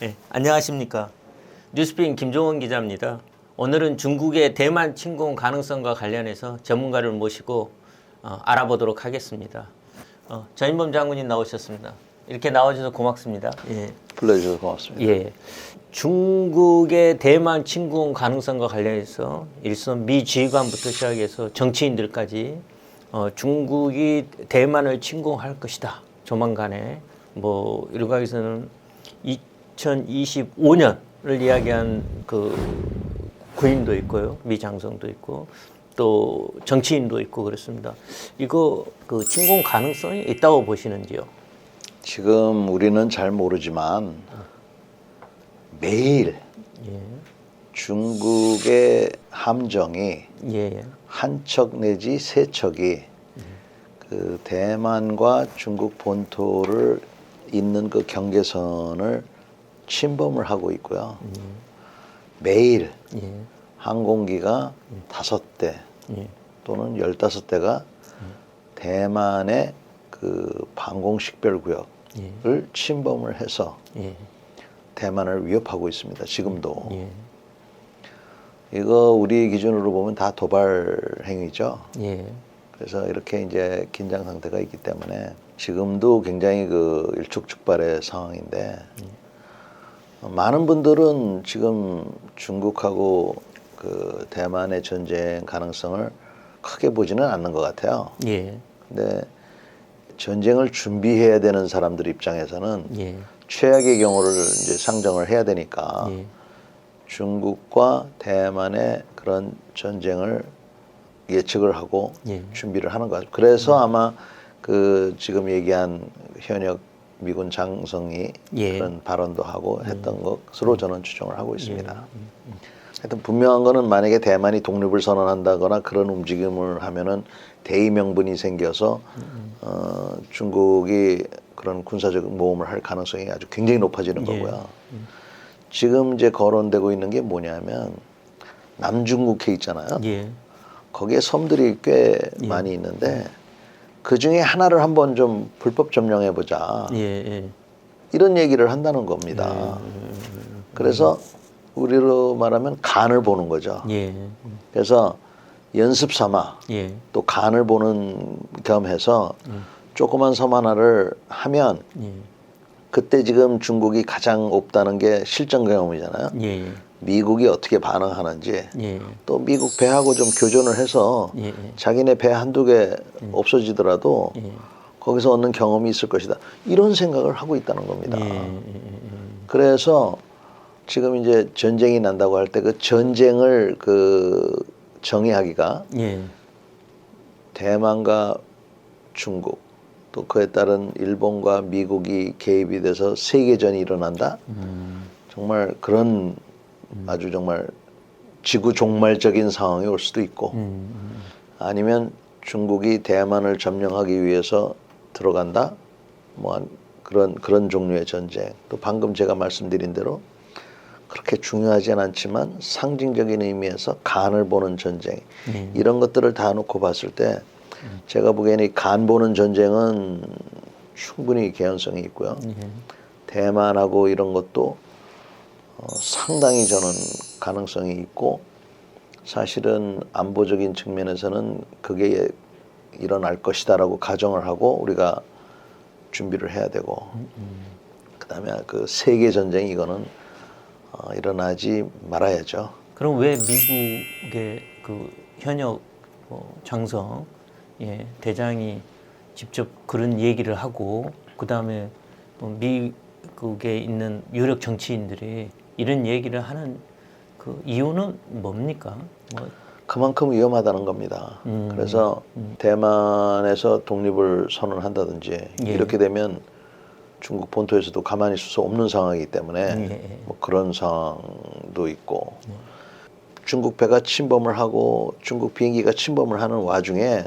네, 안녕하십니까. 뉴스픽 김종원 기자입니다. 오늘은 중국의 대만 침공 가능성과 관련해서 전문가를 모시고 알아보도록 하겠습니다. 전인범 장군님 나오셨습니다. 이렇게 나와주셔서 고맙습니다. 예. 불러주셔서 고맙습니다. 예. 중국의 대만 침공 가능성과 관련해서 일선 미 지휘관부터 시작해서 정치인들까지 중국이 대만을 침공할 것이다. 조만간에 뭐 일각에서는 2025년을 이야기한 그 군인도 있고요, 미 장성도 있고 또 정치인도 있고 그렇습니다. 이거 그 침공 가능성이 있다고 보시는지요? 지금 우리는 잘 모르지만 매일 중국의 함정이 한 척 내지 세 척이 그 대만과 중국 본토를 잇는 그 경계선을 침범을 하고 있고요. 매일 항공기가 5대 또는 15대가 대만의 그 방공식별구역을 침범을 해서 대만을 위협하고 있습니다. 지금도. 이거 우리 기준으로 보면 다 도발 행위죠. 그래서 이렇게 이제 긴장 상태가 있기 때문에 지금도 굉장히 그 일촉즉발의 상황인데 많은 분들은 지금 중국하고 그 대만의 전쟁 가능성을 크게 보지는 않는 것 같아요. 근데 전쟁을 준비해야 되는 사람들 입장에서는 최악의 경우를 이제 상정을 해야 되니까 중국과 대만의 그런 전쟁을 예측을 하고 준비를 하는 것 같아요. 그래서 아마 그 지금 얘기한 현역 미군 장성이 그런 발언도 하고 했던 것으로 저는 추정을 하고 있습니다. 하여튼 분명한 거는 만약에 대만이 독립을 선언한다거나 그런 움직임을 하면은 대의 명분이 생겨서 중국이 그런 군사적 모험을 할 가능성이 아주 굉장히 높아지는 거고요. 지금 이제 거론되고 있는 게 뭐냐면 남중국해 있잖아요. 거기에 섬들이 꽤 많이 있는데 그 중에 하나를 한번 좀 불법 점령해 보자. 이런 얘기를 한다는 겁니다. 그래서 우리로 말하면 간을 보는 거죠. 그래서 연습 삼아 또 간을 보는 겸해서 조그만 섬 하나를 하면 그때 지금 중국이 가장 없다는 게 실전 경험이잖아요. 미국이 어떻게 반응하는지 또 미국 배하고 좀 교전을 해서 자기네 배 한두 개 없어지더라도 거기서 얻는 경험이 있을 것이다. 이런 생각을 하고 있다는 겁니다. 그래서 지금 이제 전쟁이 난다고 할 때 그 전쟁을 그 정의하기가 대만과 중국 또 그에 따른 일본과 미국이 개입이 돼서 세계전이 일어난다. 정말 그런 아주 정말 지구 종말적인 상황이 올 수도 있고 아니면 중국이 대만을 점령하기 위해서 들어간다. 뭐 그런 종류의 전쟁. 또 방금 제가 말씀드린 대로 그렇게 중요하진 않지만 상징적인 의미에서 간을 보는 전쟁. 이런 것들을 다 놓고 봤을 때 제가 보기에는 이 간 보는 전쟁은 충분히 개연성이 있고요. 대만하고 이런 것도 상당히 저는 가능성이 있고 사실은 안보적인 측면에서는 그게 일어날 것이다라고 가정을 하고 우리가 준비를 해야 되고 그다음에 그 세계 전쟁 이거는 일어나지 말아야죠. 그럼 왜 미국의 그 현역 장성 대장이 직접 그런 얘기를 하고 그 다음에 미국에 있는 유력 정치인들이 이런 얘기를 하는 그 이유는 뭡니까? 그만큼 위험하다는 겁니다. 그래서 대만에서 독립을 선언한다든지 이렇게 되면 중국 본토에서도 가만히 있을 수 없는 상황이기 때문에 뭐 그런 상황도 있고 중국 배가 침범을 하고 중국 비행기가 침범을 하는 와중에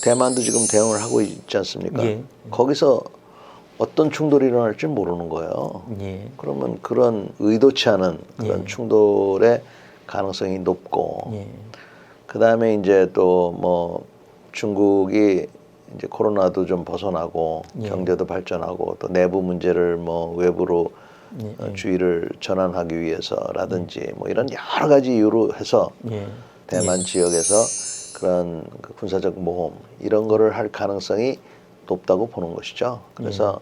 대만도 지금 대응을 하고 있지 않습니까? 거기서 어떤 충돌이 일어날지 모르는 거예요. 그러면 그런 의도치 않은 그런 충돌의 가능성이 높고 그 다음에 이제 또 뭐 중국이 이제 코로나도 좀 벗어나고 경제도 발전하고 또 내부 문제를 뭐 외부로 주의를 전환하기 위해서라든지 뭐 이런 여러 가지 이유로 해서 대만 지역에서 그런 그 군사적 모험 이런 거를 할 가능성이 높다고 보는 것이죠. 그래서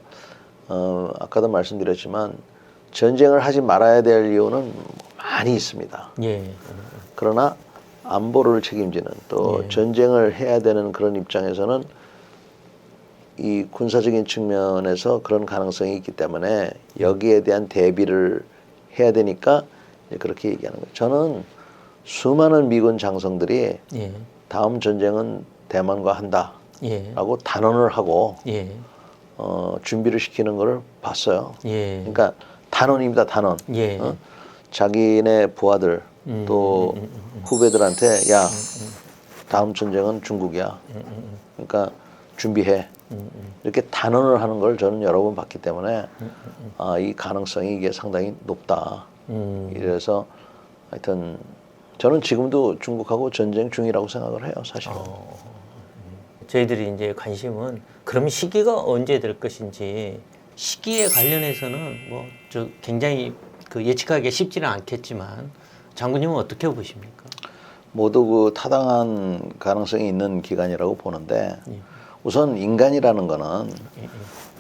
아까도 말씀드렸지만 전쟁을 하지 말아야 될 이유는 많이 있습니다. 그러나 안보를 책임지는 또 전쟁을 해야 되는 그런 입장에서는 이 군사적인 측면에서 그런 가능성이 있기 때문에 여기에 대한 대비를 해야 되니까 그렇게 얘기하는 거예요. 저는 수많은 미군 장성들이 다음 전쟁은 대만과 한다라고 단언을 하고 준비를 시키는 걸 봤어요. 그러니까 단언입니다, 단언. 자기네 부하들 또 후배들한테 야 다음 전쟁은 중국이야. 그러니까 준비해. 이렇게 단언을 하는 걸 저는 여러 번 봤기 때문에 이 가능성이 이게 상당히 높다. 이래서 하여튼 저는 지금도 중국하고 전쟁 중이라고 생각을 해요, 사실은. 저희들이 이제 관심은 그럼 시기가 언제 될 것인지 시기에 관련해서는 뭐 저 굉장히 그 예측하기 쉽지는 않겠지만 장군님은 어떻게 보십니까? 모두 그 타당한 가능성이 있는 기간이라고 보는데 우선 인간이라는 거는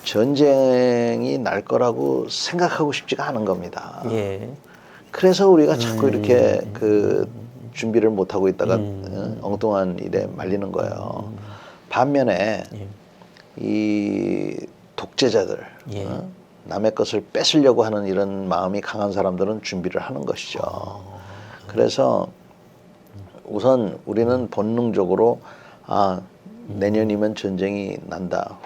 전쟁이 날 거라고 생각하고 싶지가 않은 겁니다. 그래서 우리가 자꾸 이렇게 그 준비를 못 하고 있다가 엉뚱한 일에 말리는 거예요. 반면에 이 독재자들 남의 것을 뺏으려고 하는 이런 마음이 강한 사람들은 준비를 하는 것이죠. 그래서 우선 우리는 본능적으로 내년이면 전쟁이 난다,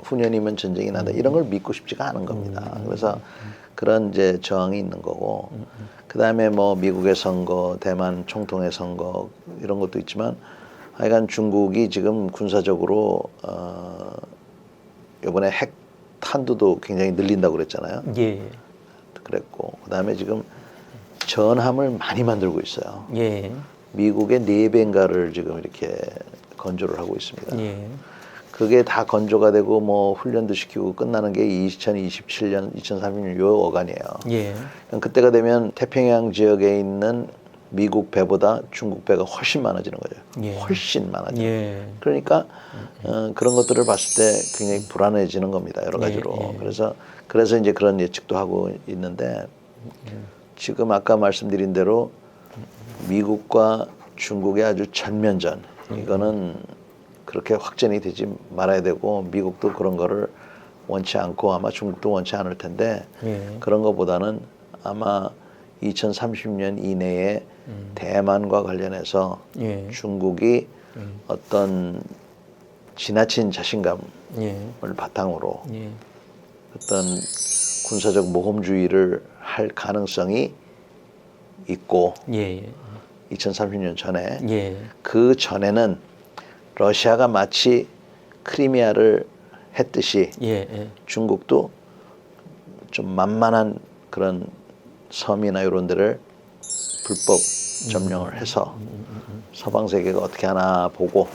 후년이면 전쟁이 난다 이런 걸 믿고 싶지가 않은 겁니다. 그래서 그런 이제 저항이 있는 거고, 그 다음에 뭐 미국의 선거, 대만 총통의 선거 이런 것도 있지만, 하여간 중국이 지금 군사적으로 이번에 핵 탄두도 굉장히 늘린다고 그랬잖아요. 그랬고, 그 다음에 지금 전함을 많이 만들고 있어요. 미국의 4배인가를 지금 이렇게 건조를 하고 있습니다. 그게 다 건조가 되고 뭐 훈련도 시키고 끝나는 게 2027년, 2030년 요 어간이에요. 그때가 되면 태평양 지역에 있는 미국 배보다 중국 배가 훨씬 많아지는 거죠. 훨씬 많아져요. 그러니까 그런 것들을 봤을 때 굉장히 불안해지는 겁니다. 여러 가지로. 그래서 이제 그런 예측도 하고 있는데 지금 아까 말씀드린 대로 미국과 중국의 아주 전면전 이거는 그렇게 확전이 되지 말아야 되고 미국도 그런 거를 원치 않고 아마 중국도 원치 않을 텐데 그런 것보다는 아마 2030년 이내에 대만과 관련해서 중국이 어떤 지나친 자신감을 바탕으로 어떤 군사적 모험주의를 할 가능성이 있고 2030년 전에 그 전에는 러시아가 마치 크리미아를 했듯이 중국도 좀 만만한 그런 섬이나 이런 데를 불법 점령을 해서 서방 세계가 어떻게 하나 보고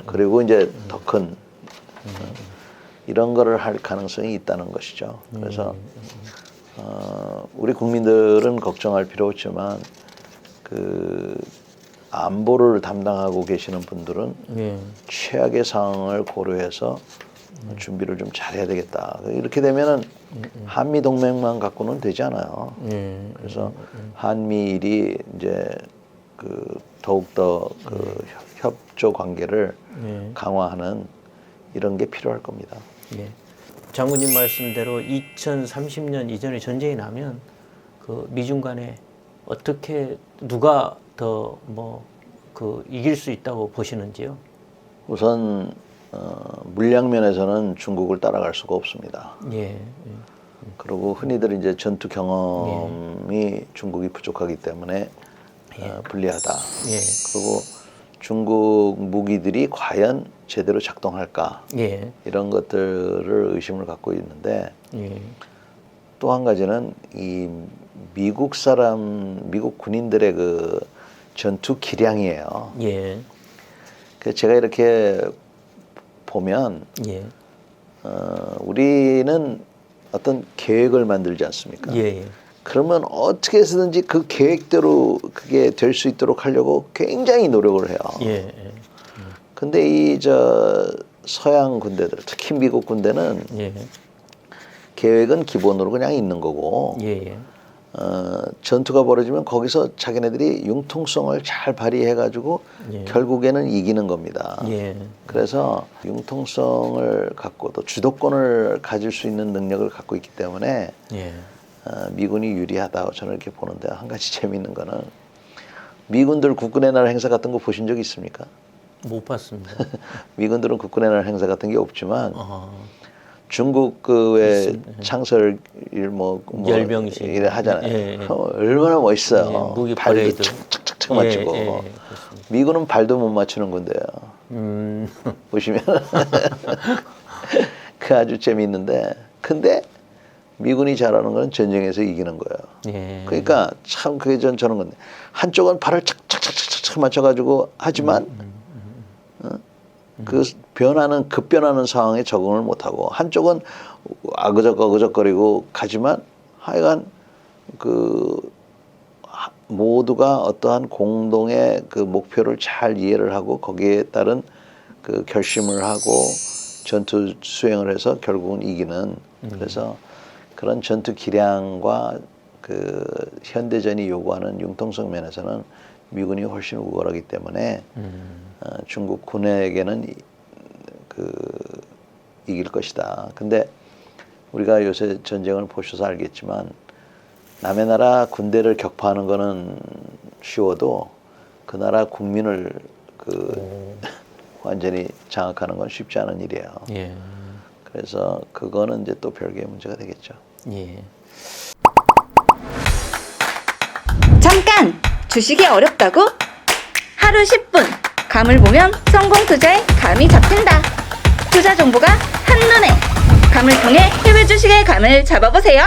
그리고 이제 더 큰 이런 거를 할 가능성이 있다는 것이죠. 그래서 우리 국민들은 걱정할 필요 없지만 그 안보를 담당하고 계시는 분들은 최악의 상황을 고려해서 준비를 좀 잘해야 되겠다. 이렇게 되면은 한미 동맹만 갖고는 되지 않아요. 그래서 한미일이 이제 그 더욱더 그 협조 관계를 강화하는 이런 게 필요할 겁니다. 장군님 말씀대로 2030년 이전에 전쟁이 나면 그 미중 간에 어떻게 누가 더 뭐 그 이길 수 있다고 보시는지요? 우선 물량 면에서는 중국을 따라갈 수가 없습니다. 그리고 흔히들 이제 전투 경험이 중국이 부족하기 때문에 불리하다. 그리고 중국 무기들이 과연 제대로 작동할까 이런 것들을 의심을 갖고 있는데 또 한 가지는 이 미국 군인들의 그 전투 기량이에요. 그 제가 이렇게 보면 우리는 어떤 계획을 만들지 않습니까? 예. 그러면 어떻게 해서든지 그 계획대로 그게 될 수 있도록 하려고 굉장히 노력을 해요. 예. 근데 이 서양 군대들, 특히 미국 군대는 예. 계획은 기본으로 그냥 있는 거고, 예. 전투가 벌어지면 거기서 자기네들이 융통성을 잘 발휘해가지고 예. 결국에는 이기는 겁니다. 예. 그래서 융통성을 갖고 또 주도권을 가질 수 있는 능력을 갖고 있기 때문에 예. 미군이 유리하다고 저는 이렇게 보는데, 한 가지 재미있는 거는 미군들 국군의 날 행사 같은 거 보신 적 있습니까? 못 봤습니다. 미군들은 국군의 날 행사 같은 게 없지만 아, 중국 그왜 창설 열병식 이래 하잖아요. 예, 예. 얼마나 멋있어요. 예, 무기 발도 퍼레이드. 착착착착 맞추고. 예, 예, 미군은 발도 못 맞추는 건데요. 보시면 그 아주 재미있는데, 근데 미군이 잘하는 건 전쟁에서 이기는 거예요. 예. 그러니까 참 그게 저는 건데, 한쪽은 발을 착착착착착 맞춰가지고 하지만 그 급변하는 상황에 적응을 못하고, 한쪽은 아그적거리고 가지만 하여간 모두가 어떠한 공동의 그 목표를 잘 이해를 하고 거기에 따른 그 결심을 하고 전투 수행을 해서 결국은 이기는, 그래서 그런 전투 기량과 그 현대전이 요구하는 융통성 면에서는 미군이 훨씬 우월하기 때문에 중국 군에게는 이길 것이다. 근데 우리가 요새 전쟁을 보셔서 알겠지만 남의 나라 군대를 격파하는 거는 쉬워도 그 나라 국민을 완전히 장악하는 건 쉽지 않은 일이에요. 예. 그래서 그거는 이제 또 별개의 문제가 되겠죠. 예. 잠깐! 주식이 어렵다고? 하루 10분! 감을 보면 성공 투자에 감이 잡힌다. 투자 정보가 한눈에! 감을 통해 해외 주식의 감을 잡아보세요.